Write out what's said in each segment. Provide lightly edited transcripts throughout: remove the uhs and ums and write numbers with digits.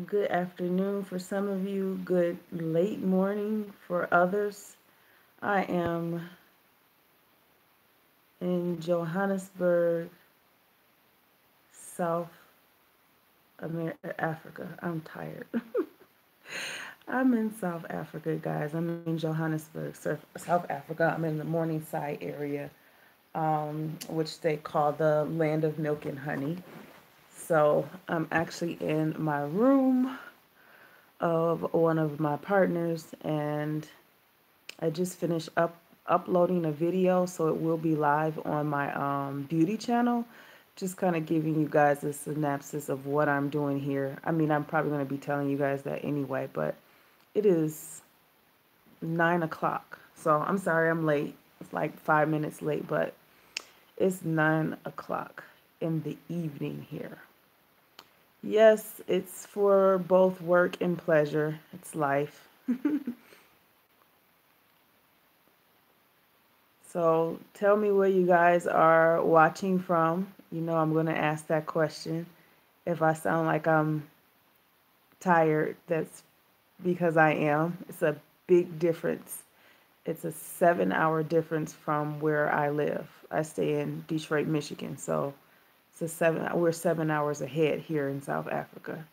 Good afternoon for some of you, good late morning for others. I am in Johannesburg, South Africa. I'm tired. I'm in South Africa, guys. I'm in Johannesburg, South Africa. I'm in the Morningside area, which they call the land of milk and honey. So I'm actually in my room of one of my partners, and I just finished uploading a video, so it will be live on my beauty channel. Just kind of giving you guys a synopsis of what I'm doing here. I mean, I'm probably going to be telling you guys that anyway, but it is 9 o'clock. So I'm sorry I'm late. It's like 5 minutes late, but it's 9 o'clock in the evening here. Yes, it's for both work and pleasure. It's life. So tell me where you guys are watching from. You know, I'm going to ask that question. If I sound like I'm tired, that's because I am. It's a big difference. It's a 7 hour difference from where I live. I stay in Detroit, Michigan. So we're 7 hours ahead here in South Africa.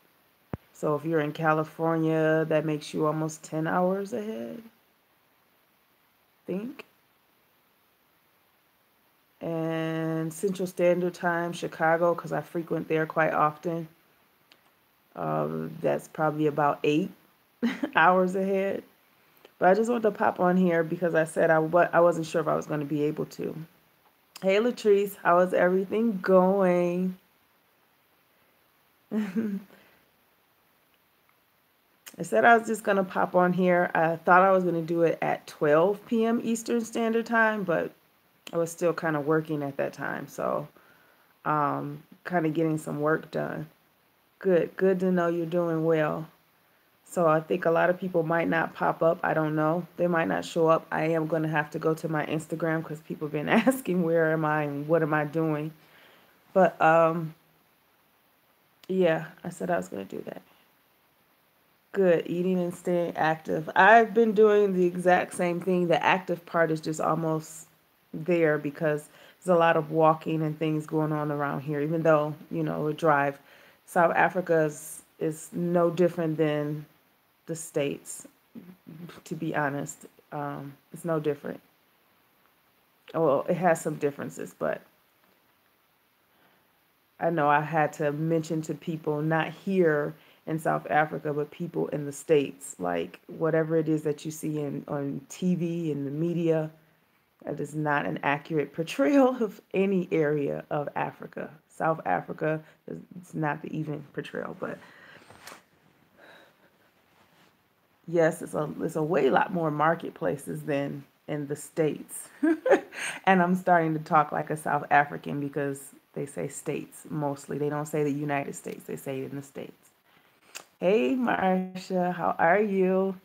So if you're in California, that makes you almost 10 hours ahead, I think. And Central Standard Time, Chicago, because I frequent there quite often. That's probably about 8 hours ahead. But I just wanted to pop on here because I said I wasn't sure if I was going to be able to. Hey, Latrice, how is everything going? I said I was just going to pop on here. I thought I was going to do it at 12 p.m. Eastern Standard Time, but I was still kind of working at that time. So kind of getting some work done. Good to know you're doing well. So I think a lot of people might not pop up. I don't know. They might not show up. I am going to have to go to my Instagram because people have been asking where am I and what am I doing. But yeah, I said I was going to do that. Good, eating and staying active. I've been doing the exact same thing. The active part is just almost there because there's a lot of walking and things going on around here, even though, a drive. South Africa is no different than the States, to be honest. It's no different. Well, it has some differences, but I know I had to mention to people, not here in South Africa, but people in the States, like whatever it is that you see on TV and the media, that is not an accurate portrayal of any area of Africa. South Africa is not the even portrayal, but yes, it's a way lot more marketplaces than in the States. And I'm starting to talk like a South African because they say states mostly. They don't say the United States, they say it in the States. Hey, Marsha, how are you?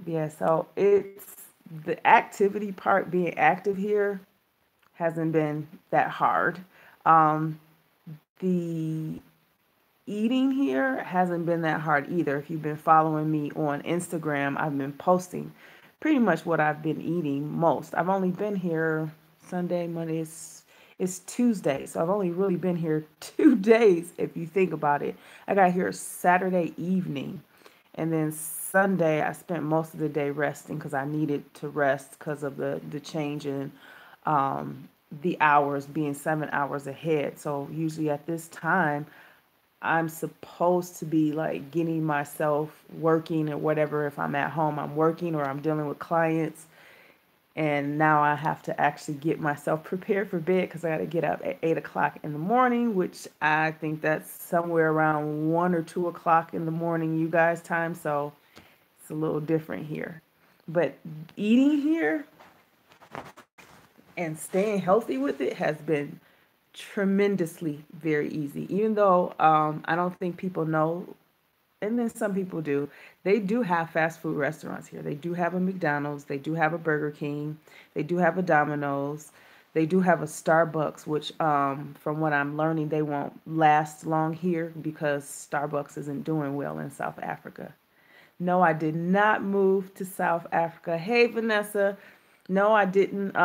Yeah, so it's the activity part, being active here hasn't been that hard. Um, the eating here hasn't been that hard either. If you've been following me on Instagram, I've been posting pretty much what I've been eating most. I've only been here Sunday, Monday, it's Tuesday. So I've only really been here 2 days if you think about it. I got here Saturday evening, and then Sunday I spent most of the day resting because I needed to rest because of the change in the hours being 7 hours ahead. So usually at this time I'm supposed to be like getting myself working or whatever. If I'm at home, I'm working or I'm dealing with clients. And now I have to actually get myself prepared for bed because I got to get up at 8 o'clock in the morning, which I think that's somewhere around 1 or 2 o'clock in the morning, you guys' time. So it's a little different here. But eating here and staying healthy with it has been tremendously very easy. Even though I don't think people know, and then some people do, they do have fast food restaurants here. They do have a McDonald's, they do have a Burger King, they do have a Domino's, They do have a Starbucks, which, from what I'm learning, they won't last long here because Starbucks isn't doing well in South Africa. No, I did not move to South Africa. Hey, Vanessa. No, I didn't.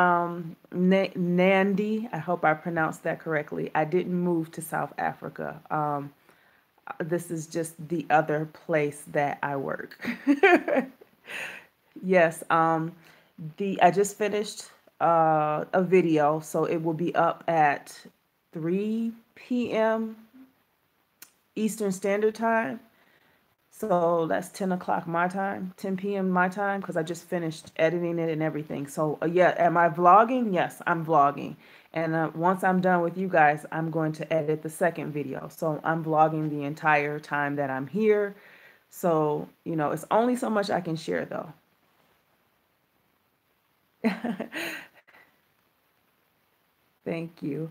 Nandi, I hope I pronounced that correctly. I didn't move to South Africa. This is just the other place that I work. Yes, I just finished a video, so it will be up at 3 p.m. Eastern Standard Time. So that's 10 o'clock my time, 10 p.m. my time, because I just finished editing it and everything. So yeah, am I vlogging? Yes, I'm vlogging. And once I'm done with you guys, I'm going to edit the second video. So I'm vlogging the entire time that I'm here. So, it's only so much I can share though. Thank you.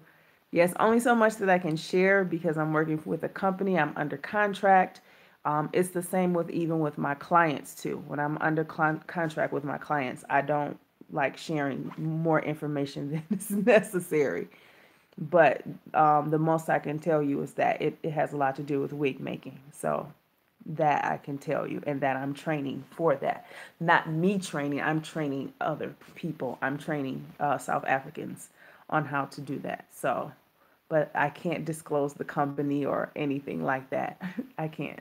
Yes, only so much that I can share because I'm working with a company. I'm under contract. It's the same with even with my clients too. When I'm under contract with my clients, I don't like sharing more information than is necessary. But the most I can tell you is that it has a lot to do with wig making. So that I can tell you, and that I'm training for that. Not me training, I'm training other people. I'm training South Africans on how to do that. So, but I can't disclose the company or anything like that. I can't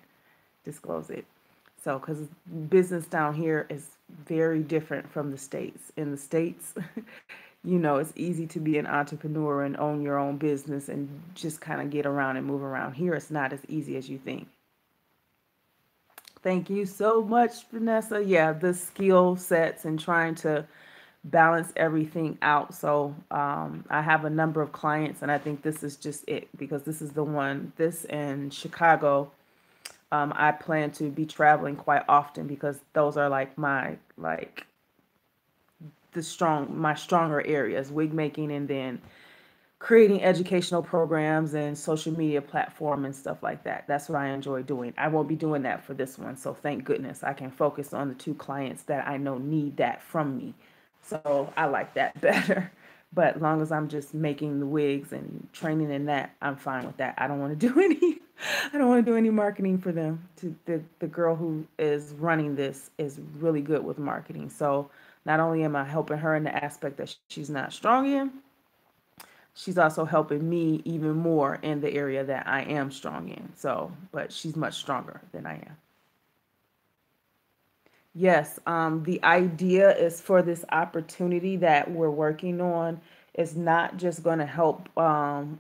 disclose it. So, because business down here is very different from the States. In the States, it's easy to be an entrepreneur and own your own business and just kind of get around and move around. Here, it's not as easy as you think. Thank you so much, Vanessa. Yeah, the skill sets and trying to balance everything out. So I have a number of clients, and I think this is just it because this is the one, this in Chicago. I plan to be traveling quite often because those are like my stronger areas, wig making, and then creating educational programs and social media platform and stuff like that. That's what I enjoy doing. I won't be doing that for this one. So thank goodness I can focus on the two clients that I know need that from me. So I like that better. But as long as I'm just making the wigs and training in that, I'm fine with that. I don't want to do any marketing for them. The girl who is running this is really good with marketing. So not only am I helping her in the aspect that she's not strong in, she's also helping me even more in the area that I am strong in. So, but she's much stronger than I am. Yes, the idea is for this opportunity that we're working on is not just going to help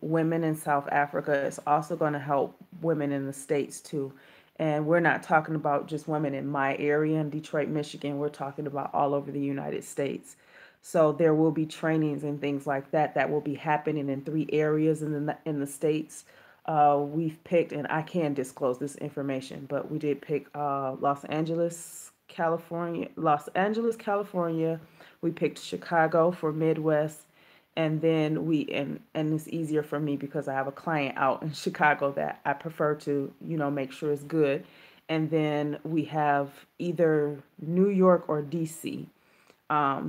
women in South Africa, it's also going to help women in the States too. And we're not talking about just women in my area in Detroit, Michigan. We're talking about all over the United States. So there will be trainings and things like that that will be happening in 3 areas in the States. We've picked, and I can disclose this information, but we did pick Los Angeles, California. We picked Chicago for Midwest, and then and it's easier for me because I have a client out in Chicago that I prefer to, make sure is good. And then we have either New York or DC.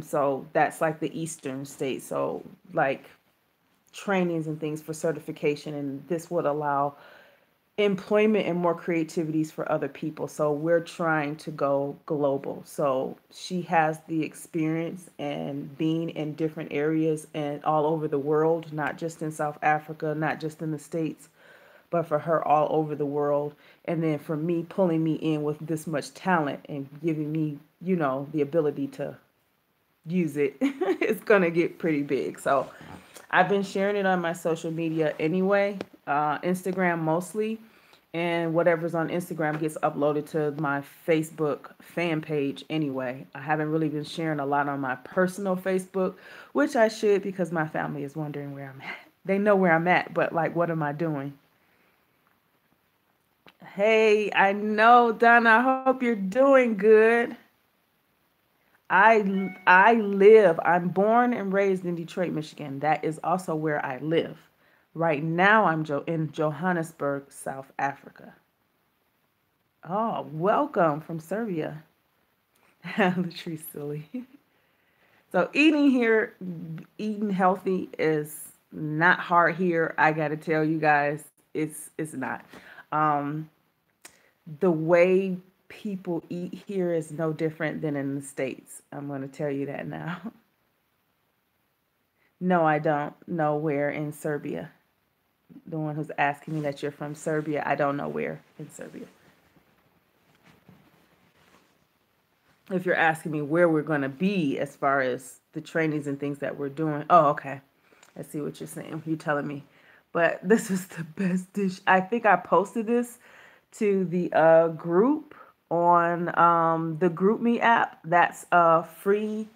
So that's like the Eastern states. So like trainings and things for certification, and this would allow employment and more creativities for other people. So we're trying to go global. So she has the experience and being in different areas and all over the world, not just in South Africa, not just in the States, but for her all over the world. And then for me, pulling me in with this much talent and giving me, the ability to use it, it's going to get pretty big. So I've been sharing it on my social media anyway, Instagram mostly, and whatever's on Instagram gets uploaded to my Facebook fan page anyway. I haven't really been sharing a lot on my personal Facebook, which I should because my family is wondering where I'm at. They know where I'm at, but like, what am I doing? Hey, I know, Donna, I hope you're doing good. I'm born and raised in Detroit, Michigan. That is also where I live. Right now, I'm in Johannesburg, South Africa. Oh, welcome from Serbia. Latrice silly. So eating healthy is not hard here. I got to tell you guys, it's not. Um, the way people eat here is no different than in the States. I'm going to tell you that now. No, I don't know where in Serbia. The one who's asking me that you're from Serbia, I don't know where in Serbia. If you're asking me where we're going to be as far as the trainings and things that we're doing. Oh, okay. I see what you're saying. You're telling me. But this is the best dish. I think I posted this to the group on the GroupMe app. That's free.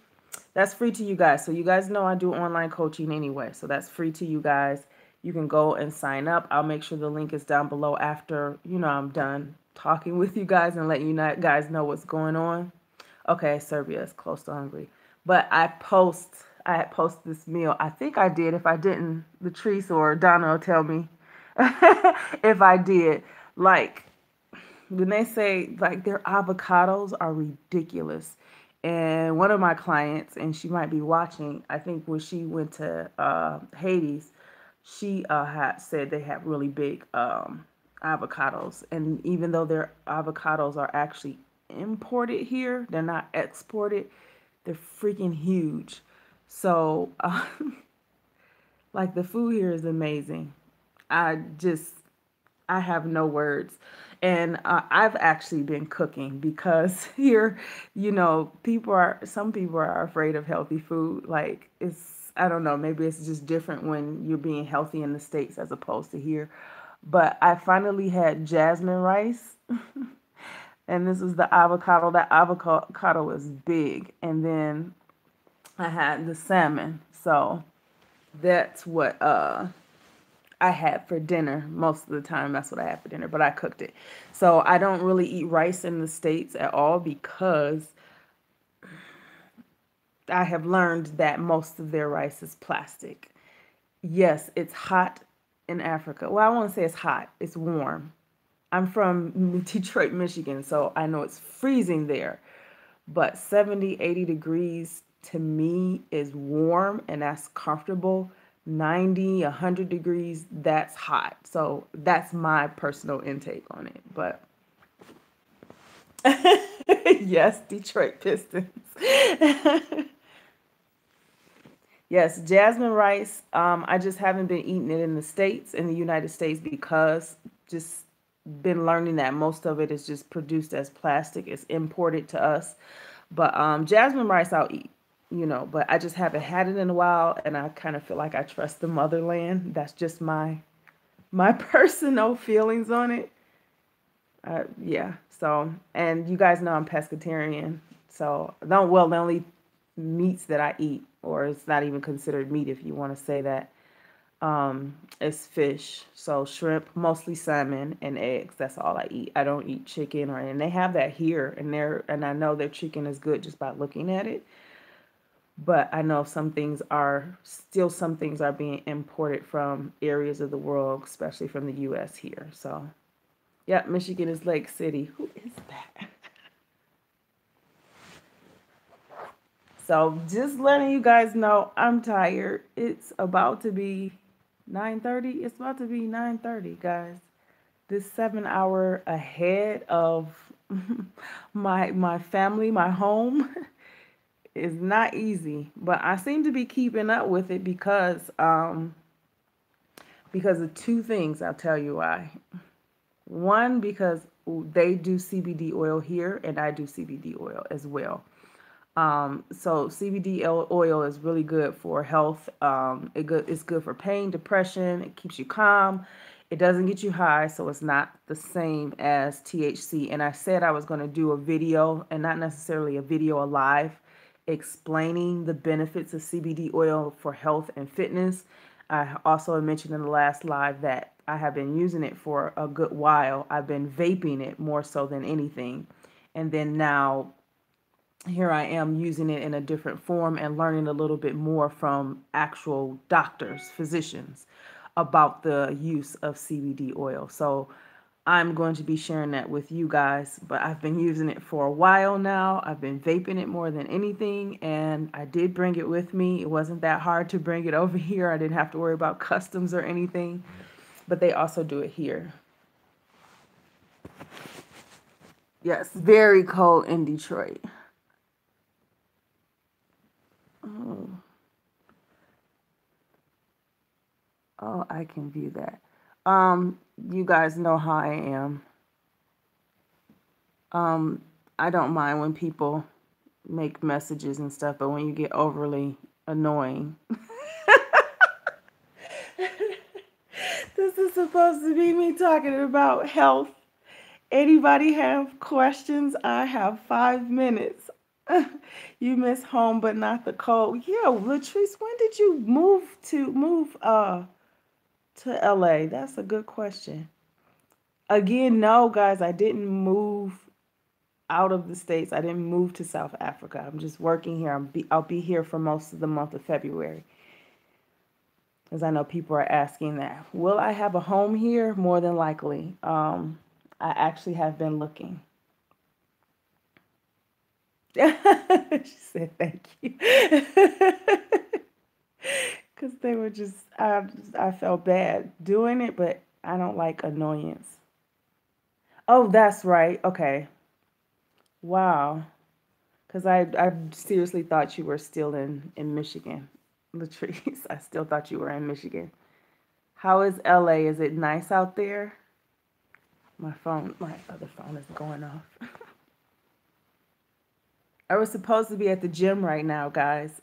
That's free to you guys. So you guys know I do online coaching anyway. So that's free to you guys. You can go and sign up. I'll make sure the link is down below after, I'm done talking with you guys and letting you guys know what's going on. Okay, Serbia is close to Hungary. But I had posted this meal. I think I did. If I didn't, Latrice or Donna will tell me if I did. Like, when they say, like, their avocados are ridiculous. And one of my clients, and she might be watching, I think when she went to Hades, she had said they have really big avocados. And even though their avocados are actually imported here, they're not exported, they're freaking huge. So, like, the food here is amazing. I have no words. And I've actually been cooking because here, some people are afraid of healthy food. Like, I don't know, maybe it's just different when you're being healthy in the States as opposed to here. But I finally had jasmine rice. And this is the avocado. That avocado is big. And then I had the salmon. So that's what I had for dinner. Most of the time, that's what I had for dinner. But I cooked it. So I don't really eat rice in the States at all because I have learned that most of their rice is plastic. Yes, it's hot in Africa. Well, I won't say it's hot. It's warm. I'm from Detroit, Michigan, so I know it's freezing there. But 70, 80 degrees to me is warm and that's comfortable. 90, 100 degrees, that's hot. So that's my personal intake on it. But yes, Detroit Pistons. Yes, jasmine rice. I just haven't been eating it in the United States, because just been learning that most of it is just produced as plastic. It's imported to us. But jasmine rice I'll eat, but I just haven't had it in a while, and I kind of feel like I trust the motherland. That's just my personal feelings on it. Yeah. So, and you guys know I'm pescatarian. So the only meats that I eat, or it's not even considered meat if you want to say that, is fish. So shrimp, mostly salmon, and eggs. That's all I eat. I don't eat chicken, and they have that here, and I know their chicken is good just by looking at it. But I know some things are being imported from areas of the world, especially from the US here. So, yeah, Michigan is Lake City. Who is that? So just letting you guys know, I'm tired. It's about to be 9:30. It's about to be 9:30, guys. This 7 hour ahead of my family, my home, is not easy. But I seem to be keeping up with it because of two things. I'll tell you why. One, because they do CBD oil here, and I do CBD oil as well. So CBD oil is really good for health. It's good for pain, depression. It keeps you calm. It doesn't get you high, so it's not the same as THC. And I said I was going to do a video, and not necessarily a video, a live, explaining the benefits of CBD oil for health and fitness. I also mentioned in the last live that I have been using it for a good while. I've been vaping it more so than anything. And then now here I am using it in a different form and learning a little bit more from actual doctors, physicians, about the use of CBD oil. So I'm going to be sharing that with you guys, but I've been using it for a while now. I've been vaping it more than anything, and I did bring it with me. It wasn't that hard to bring it over here. I didn't have to worry about customs or anything, but they also do it here. Yes, very cold in Detroit. Oh, oh, I can view that. You guys know how I am. Um, I don't mind when people make messages and stuff, but when you get overly annoying, this is supposed to be me talking about health. Anybody have questions? I have 5 minutes. You miss home, but not the cold. Yeah, Latrice, when did you move to LA? That's a good question. Again, no, guys, I didn't move out of the States. I didn't move to South Africa. I'm just working here. I'll be here for most of the month of February. Because I know people are asking that. Will I have a home here? More than likely. I actually have been looking. She said thank you. Because they were I felt bad doing it, but I don't like annoyance. Oh, that's right. Okay. Wow. Because I seriously thought you were still in Michigan, Latrice. I still thought you were in Michigan. How is LA? Is it nice out there? My other phone is going off. I was supposed to be at the gym right now, guys.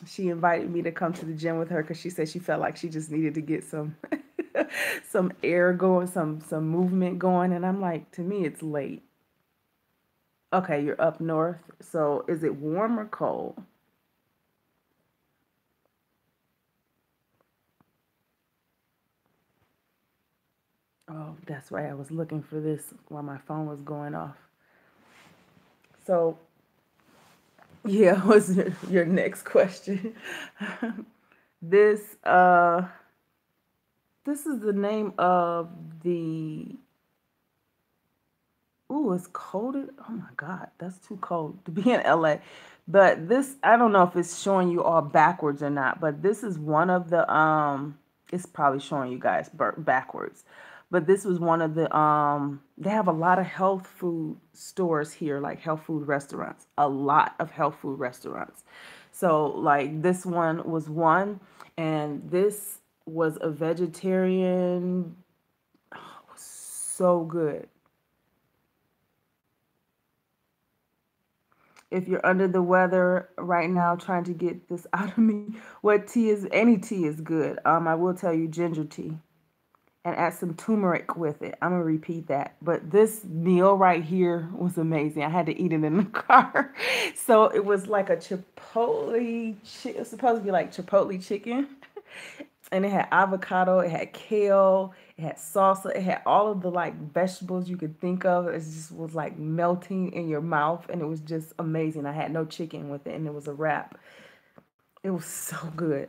She invited me to come to the gym with her because she said she felt like she just needed to get some some air going, some movement going, and I'm like, to me, it's late. Okay, you're up north. So is it warm or cold? Oh, that's right. I was looking for this while my phone was going off. So, yeah, what's your next question? This this is the name of the Ooh, it's cold. Oh my God, that's too cold to be in LA. But this, I don't know if it's showing you all backwards or not, but this is one of the it's probably showing you guys backwards. But this was one of the they have a lot of health food stores here, like health food restaurants. A lot of health food restaurants. So like this one was one, and this was a vegetarian. Oh, it was so good. If you're under the weather right now trying to get this out of me, what tea is, any tea is good. I will tell you ginger tea and add some turmeric with it. I'm gonna repeat that. But this meal right here was amazing. I had to eat it in the car. So it was like a chipotle, it's supposed to be like chipotle chicken. And it had avocado, it had kale, it had salsa, it had all of the like vegetables you could think of. It just was like melting in your mouth, and it was just amazing. I had no chicken with it, and it was a wrap. It was so good.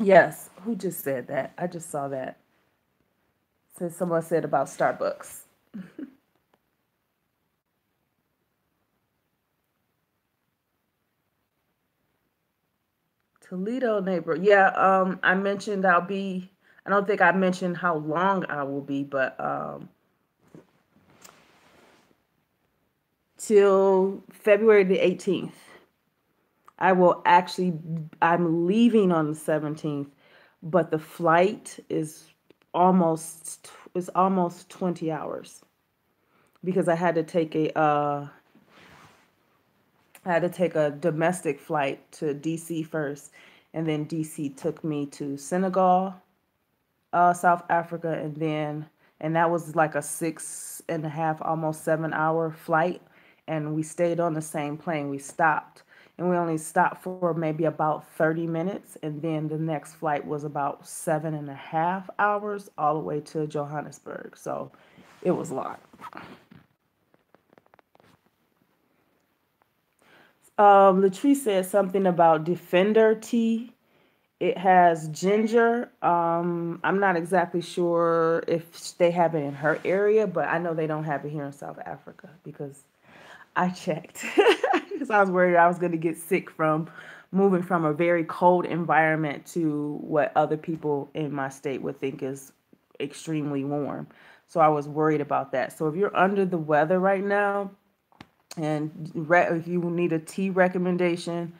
Yes, who just said that? I just saw that. So someone said about Starbucks. Toledo neighbor. Yeah, I mentioned I don't think I mentioned how long I will be, but till February the 18th. I'm leaving on the 17th, but the flight is almost 20 hours because I had to take a domestic flight to DC first, and then DC took me to Senegal, South Africa, and that was like a 6.5, almost 7 hour flight. And we stayed on the same plane. We stopped, and we only stopped for maybe about 30 minutes. And then the next flight was about 7.5 hours all the way to Johannesburg. So it was a lot. Latrice said something about Defender tea. It has ginger. I'm not exactly sure if they have it in her area, but I know they don't have it here in South Africa because I checked because I was worried I was going to get sick from moving from a very cold environment to what other people in my state would think is extremely warm. So I was worried about that. So if you're under the weather right now and if you need a tea recommendation,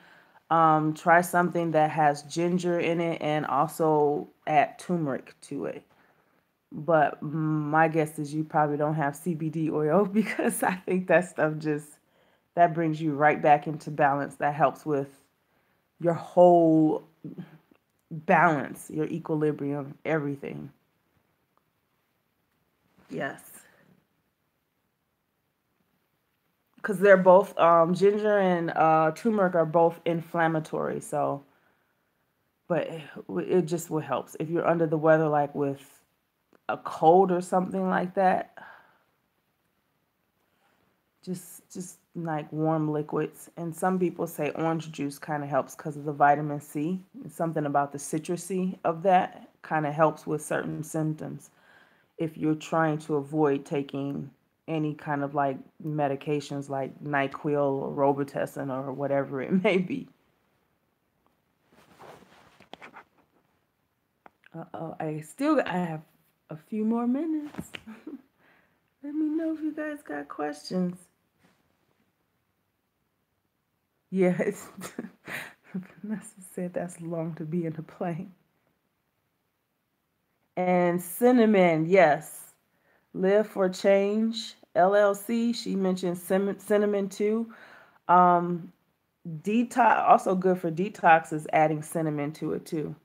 try something that has ginger in it and also add turmeric to it. But my guess is you probably don't have CBD oil because I think that stuff just that brings you right back into balance. That helps with your whole balance, your equilibrium, everything. Yes. Because they're both ginger and turmeric are both inflammatory. So, but it just will helps if you're under the weather, like with a cold or something like that. Just like warm liquids. And some people say orange juice kind of helps because of the vitamin C. Something about the citrusy of that kind of helps with certain symptoms if you're trying to avoid taking any kind of like medications like NyQuil or Robitussin or whatever it may be. I have a few more minutes. Let me know if you guys got questions. Yeah, Vanessa said that's long to be in the plane. And cinnamon, yes. Live for Change LLC. She mentioned cinnamon too. Um, detox, also good for detox, is adding cinnamon to it too.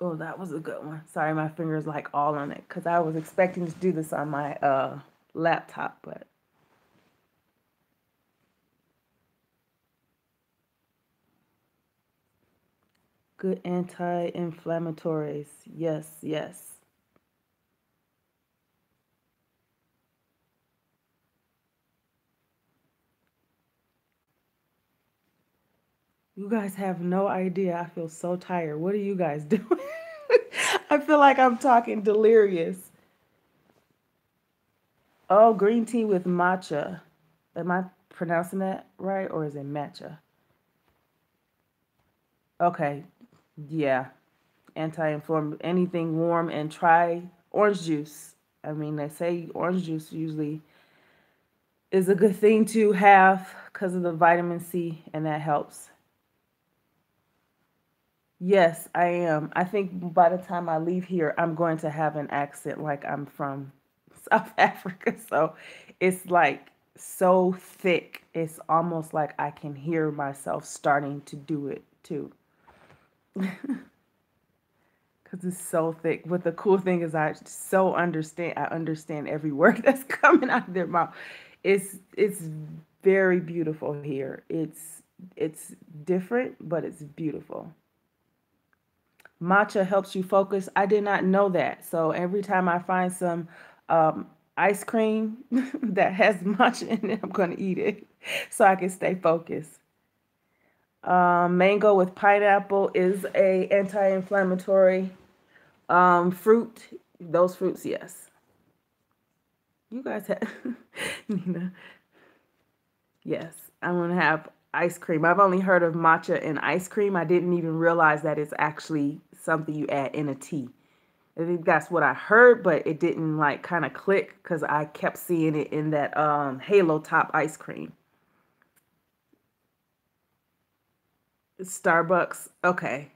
Oh, that was a good one. Sorry, my finger's like all on it because I was expecting to do this on my laptop, but good anti-inflammatories. Yes, yes. You guys have no idea. I feel so tired. What are you guys doing? I feel like I'm talking delirious. Oh, green tea with matcha. Am I pronouncing that right or is it matcha? Okay. Yeah. Anti-inflammatory, anything warm, and try orange juice. I mean, they say orange juice usually is a good thing to have because of the vitamin C, and that helps. Yes, I am. I think by the time I leave here, I'm going to have an accent like I'm from South Africa. So it's like so thick. It's almost like I can hear myself starting to do it too. Because it's so thick. But the cool thing is I understand every word that's coming out of their mouth. It's very beautiful here. It's different, but it's beautiful. Matcha helps you focus. I did not know that. So every time I find some um, ice cream that has matcha in it, I'm going to eat it so I can stay focused. Mango with pineapple is a anti-inflammatory fruit. Those fruits, yes. You guys have, Nina. Yes, I'm going to have ice cream. I've only heard of matcha and ice cream. I didn't even realize that it's actually something you add in a tea. I think that's what I heard, but it didn't like kind of click because I kept seeing it in that Halo Top ice cream. Starbucks. Okay.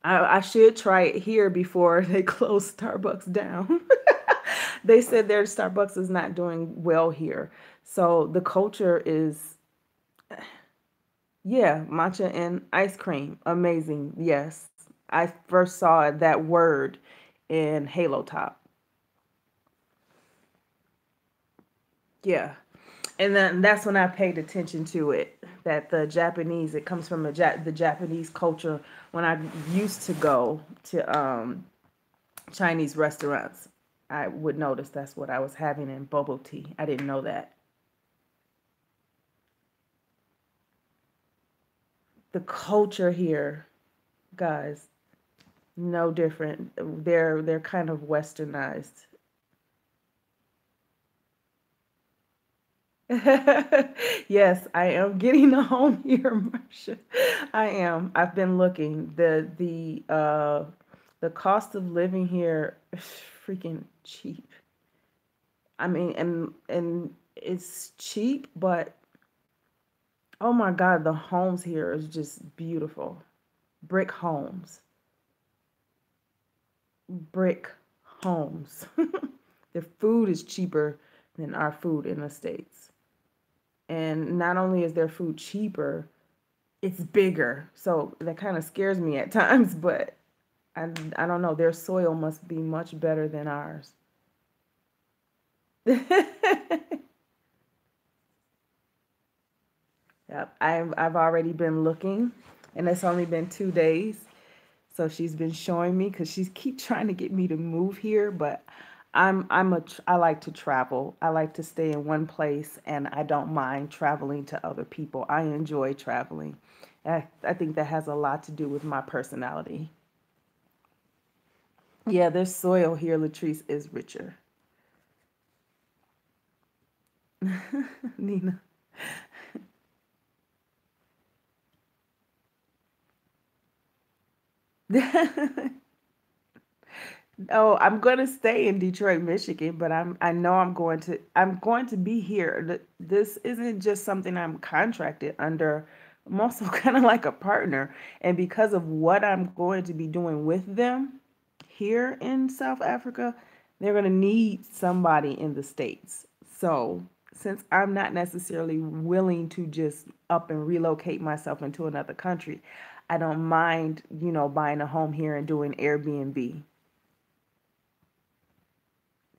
I should try it here before they close Starbucks down. They said their Starbucks is not doing well here. So the culture is, yeah, matcha and ice cream. Amazing. Yes. I first saw that word in Halo Top. Yeah. And then that's when I paid attention to it. That the Japanese, it comes from the Japanese culture. When I used to go to Chinese restaurants, I would notice that's what I was having in bubble tea. I didn't know that. the culture here, guys, no different. They're kind of westernized. Yes, I am getting a home here, Marsha. I am. I've been looking. The cost of living here is freaking cheap. I mean, and it's cheap, but oh my God, the homes here is just beautiful. Brick homes. Brick homes. The food is cheaper than our food in the States. And not only is their food cheaper, it's bigger. So that kind of scares me at times, but I don't know. Their soil must be much better than ours. Yep, I've already been looking, and it's only been 2 days. So she's been showing me because she's keep trying to get me to move here, but I like to travel. I like to stay in one place, and I don't mind traveling to other people. I enjoy traveling. I think that has a lot to do with my personality. Yeah, their soil here, Latrice, is richer. Nina. Oh, I'm going to stay in Detroit, Michigan, but I know I'm going to be here. This isn't just something I'm contracted under. I'm also kind of like a partner, and because of what I'm going to be doing with them here in South Africa, they're going to need somebody in the States. So, since I'm not necessarily willing to just up and relocate myself into another country, I don't mind, buying a home here and doing Airbnb.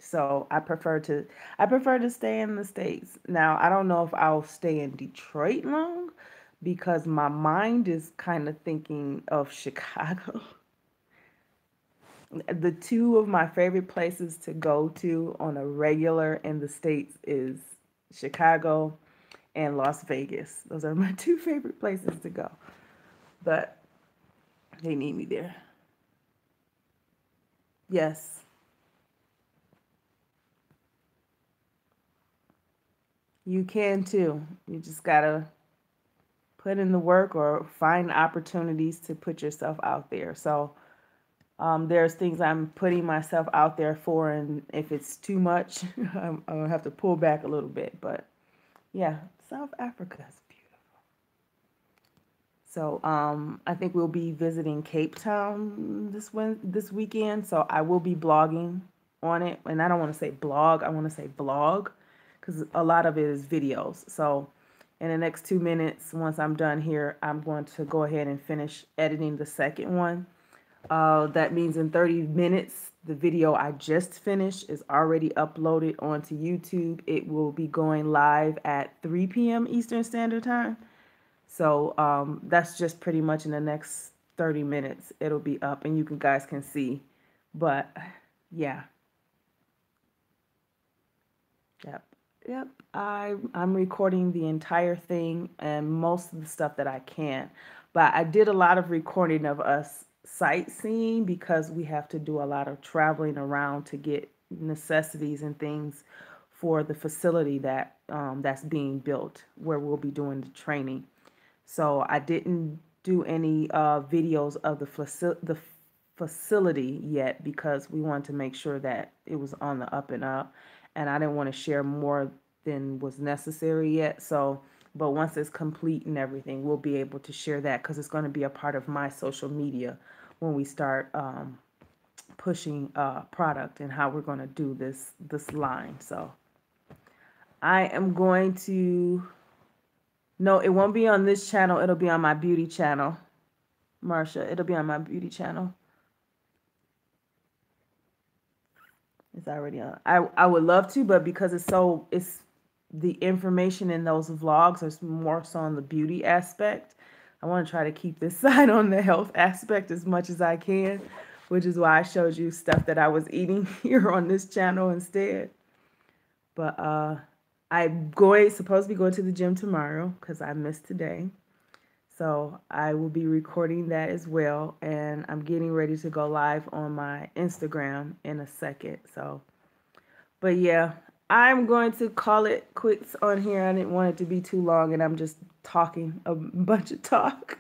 So I prefer to stay in the States. Now, I don't know if I'll stay in Detroit long because my mind is kind of thinking of Chicago. The two of my favorite places to go to on a regular in the States is Chicago and Las Vegas. Those are my two favorite places to go. But they need me there. Yes, you can too. You just gotta put in the work or find opportunities to put yourself out there. So there's things I'm putting myself out there for, and if it's too much, I'll have to pull back a little bit. But yeah, South Africa is beautiful. So I think we'll be visiting Cape Town this weekend. So I will be blogging on it, and I don't want to say blog, I want to say blog because a lot of it is videos. So in the next 2 minutes, once I'm done here, I'm going to go ahead and finish editing the second one. That means in 30 minutes, the video I just finished is already uploaded onto YouTube. It will be going live at 3 p.m. Eastern Standard Time. So that's just pretty much in the next 30 minutes. It'll be up and you guys can see. But yeah, yep, yep. I'm recording the entire thing and most of the stuff that I can. But I did a lot of recording of us sightseeing because we have to do a lot of traveling around to get necessities and things for the facility that's being built where we'll be doing the training. So I didn't do any videos of the facility yet because we wanted to make sure that it was on the up and up, and I didn't want to share more than was necessary yet. So, but once it's complete and everything, we'll be able to share that because it's going to be a part of my social media when we start pushing product and how we're going to do this line. So I am going to. No, it won't be on this channel. It'll be on my beauty channel, Marsha. It'll be on my beauty channel. It's already on. I would love to, but because it's the information in those vlogs is more so on the beauty aspect. I want to try to keep this side on the health aspect as much as I can, which is why I showed you stuff that I was eating here on this channel instead. But I'm supposed to be going to the gym tomorrow because I missed today. So I will be recording that as well. And I'm getting ready to go live on my Instagram in a second. So, but yeah, I'm going to call it quits on here. I didn't want it to be too long, and I'm just talking a bunch of talk.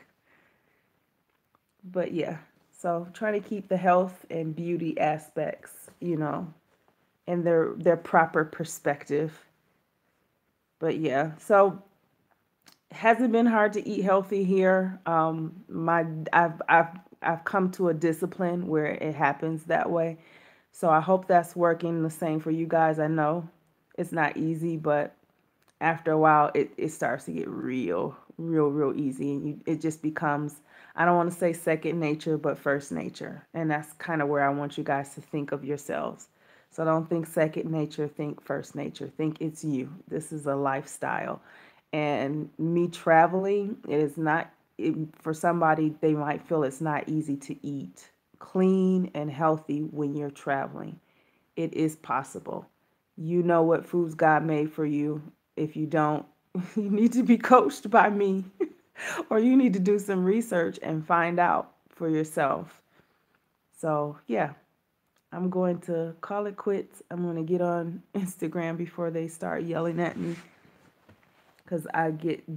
But yeah, so trying to keep the health and beauty aspects, in their proper perspective. But yeah, so it hasn't been hard to eat healthy here. I've come to a discipline where it happens that way. So I hope that's working the same for you guys. I know it's not easy, but after a while it starts to get real easy, and it just becomes, I don't want to say second nature, but first nature. And that's kind of where I want you guys to think of yourselves. So don't think second nature, think first nature. Think it's you. This is a lifestyle. And me traveling, it is not, for somebody, they might feel it's not easy to eat clean and healthy when you're traveling. It is possible. You know what foods God made for you. If you don't, you need to be coached by me, or you need to do some research and find out for yourself. So, yeah, I'm going to call it quits. I'm going to get on Instagram before they start yelling at me, because I get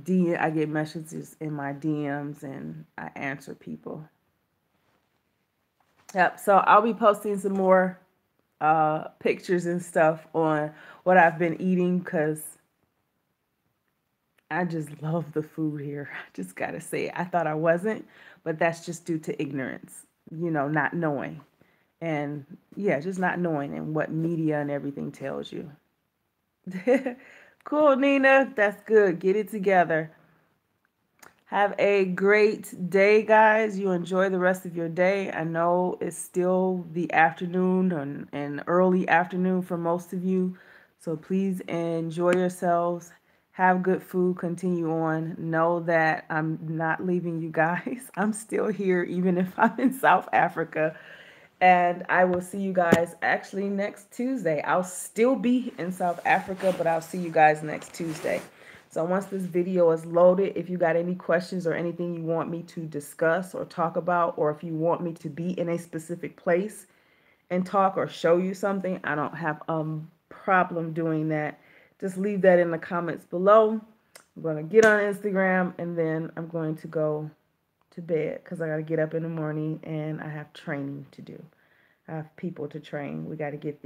messages in my DMs and I answer people. Yep, so I'll be posting some more pictures and stuff on what I've been eating, because I just love the food here. I just gotta say it. I thought I wasn't, but that's just due to ignorance, not knowing. And yeah, just not knowing, and what media and everything tells you. Cool, Nina. That's good. Get it together. Have a great day, guys. You enjoy the rest of your day. I know it's still the afternoon and early afternoon for most of you. So please enjoy yourselves. Have good food. Continue on. Know that I'm not leaving you guys. I'm still here, even if I'm in South Africa. And I will see you guys actually next Tuesday. I'll still be in South Africa, but I'll see you guys next Tuesday. So once this video is loaded, if you got any questions or anything you want me to discuss or talk about, or if you want me to be in a specific place and talk or show you something, I don't have a problem doing that. Just leave that in the comments below. I'm going to get on Instagram, and then I'm going to go to bed because I got to get up in the morning and I have training to do. I have people to train. We got to get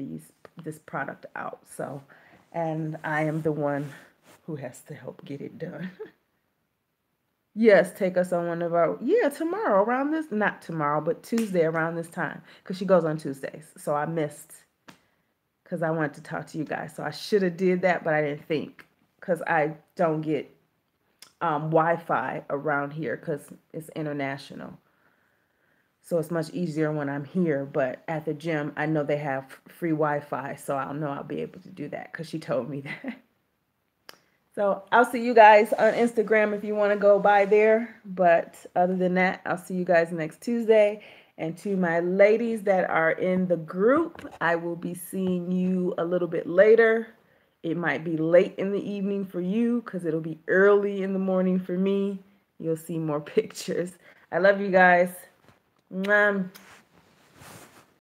this product out. So, and I am the one who has to help get it done. Yes, take us on one of our, tomorrow around this, not tomorrow, but Tuesday around this time, because she goes on Tuesdays. So I missed, because I wanted to talk to you guys. So I should have did that, but I didn't think, because I don't get Wi-Fi around here because it's international. So it's much easier when I'm here, but at the gym, I know they have free Wi-Fi, so I'll know I'll be able to do that because she told me that. So I'll see you guys on Instagram if you want to go by there. But other than that, I'll see you guys next Tuesday. And to my ladies that are in the group, I will be seeing you a little bit later. It might be late in the evening for you because it'll be early in the morning for me. You'll see more pictures. I love you guys. Mwah.